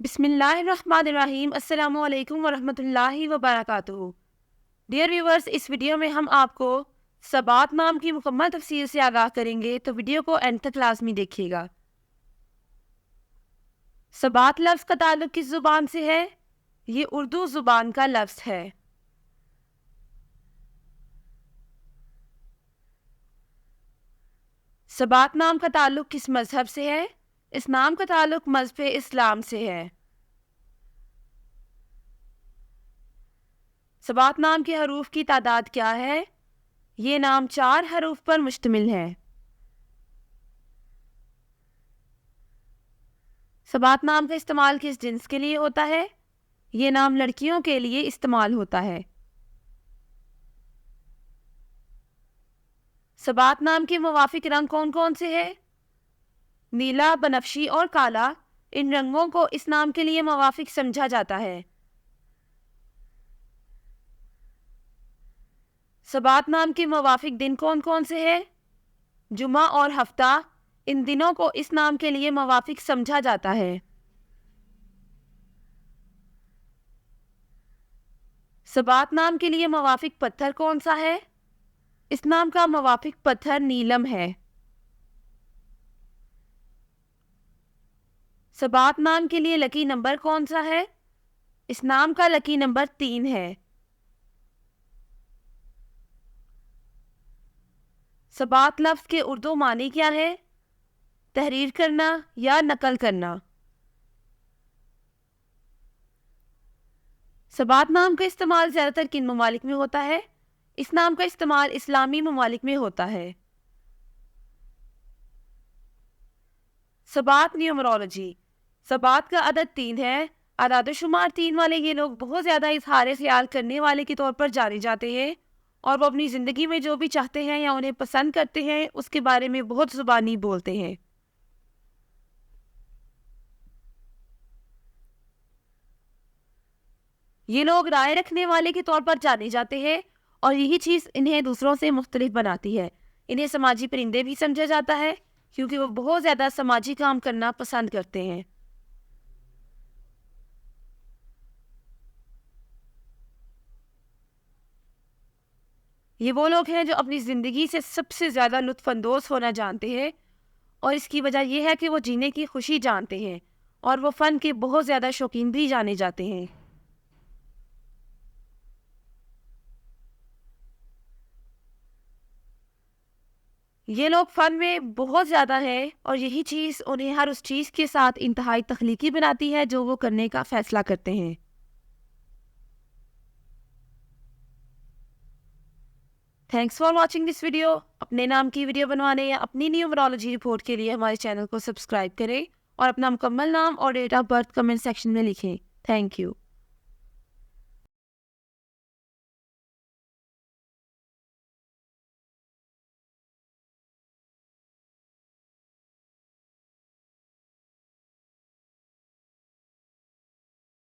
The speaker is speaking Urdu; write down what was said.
بسم اللہ الرحمن الرحیم۔ السلام علیکم ورحمۃ اللہ وبرکاتہ۔ ڈیئر ویورز، اس ویڈیو میں ہم آپ کو ثبات نام کی مکمل تفصیل سے آگاہ کریں گے، تو ویڈیو کو اینڈ تک لازمی دیکھیے گا۔ ثبات لفظ کا تعلق کس زبان سے ہے؟ یہ اردو زبان کا لفظ ہے۔ ثبات نام کا تعلق کس مذہب سے ہے؟ اس نام کا تعلق مذہب اسلام سے ہے۔ ثبات نام کے حروف کی تعداد کیا ہے؟ یہ نام 4 حروف پر مشتمل ہے۔ ثبات نام کا استعمال کس جنس کے لیے ہوتا ہے؟ یہ نام لڑکیوں کے لیے استعمال ہوتا ہے۔ ثبات نام کے موافق رنگ کون کون سے ہیں؟ نیلا، بنفشی اور کالا، ان رنگوں کو اس نام کے لیے موافق سمجھا جاتا ہے۔ ثبات نام کے موافق دن کون کون سے ہیں؟ جمعہ اور ہفتہ، ان دنوں کو اس نام کے لیے موافق سمجھا جاتا ہے۔ ثبات نام کے لیے موافق پتھر کون سا ہے؟ اس نام کا موافق پتھر نیلم ہے۔ ثبات نام کے لیے لکی نمبر کون سا ہے؟ اس نام کا لکی نمبر 3 ہے۔ ثبات لفظ کے اردو معنی کیا ہے؟ تحریر کرنا یا نقل کرنا۔ ثبات نام کا استعمال زیادہ تر کن ممالک میں ہوتا ہے؟ اس نام کا استعمال اسلامی ممالک میں ہوتا ہے۔ ثبات نیومرولوجی، ثبات کا عدد 3 ہے۔ اعداد و شمار 3 والے یہ لوگ بہت زیادہ اظہار خیال کرنے والے کے طور پر جانے جاتے ہیں، اور وہ اپنی زندگی میں جو بھی چاہتے ہیں یا انہیں پسند کرتے ہیں اس کے بارے میں بہت زبانی بولتے ہیں۔ یہ لوگ رائے رکھنے والے کے طور پر جانے جاتے ہیں، اور یہی چیز انہیں دوسروں سے مختلف بناتی ہے۔ انہیں سماجی پرندے بھی سمجھا جاتا ہے، کیونکہ وہ بہت زیادہ سماجی کام کرنا پسند کرتے ہیں۔ یہ وہ لوگ ہیں جو اپنی زندگی سے سب سے زیادہ لطف اندوز ہونا جانتے ہیں، اور اس کی وجہ یہ ہے کہ وہ جینے کی خوشی جانتے ہیں، اور وہ فن کے بہت زیادہ شوقین بھی جانے جاتے ہیں۔ یہ لوگ فن میں بہت زیادہ ہیں، اور یہی چیز انہیں ہر اس چیز کے ساتھ انتہائی تخلیقی بناتی ہے جو وہ کرنے کا فیصلہ کرتے ہیں۔ Thanks for watching this video. اپنے نام کی ویڈیو بنوانے یا اپنی نیومرولوجی رپورٹ کے لیے ہمارے چینل کو سبسکرائب کریں، اور اپنا مکمل نام اور date of birth comment section میں لکھیں۔ Thank you.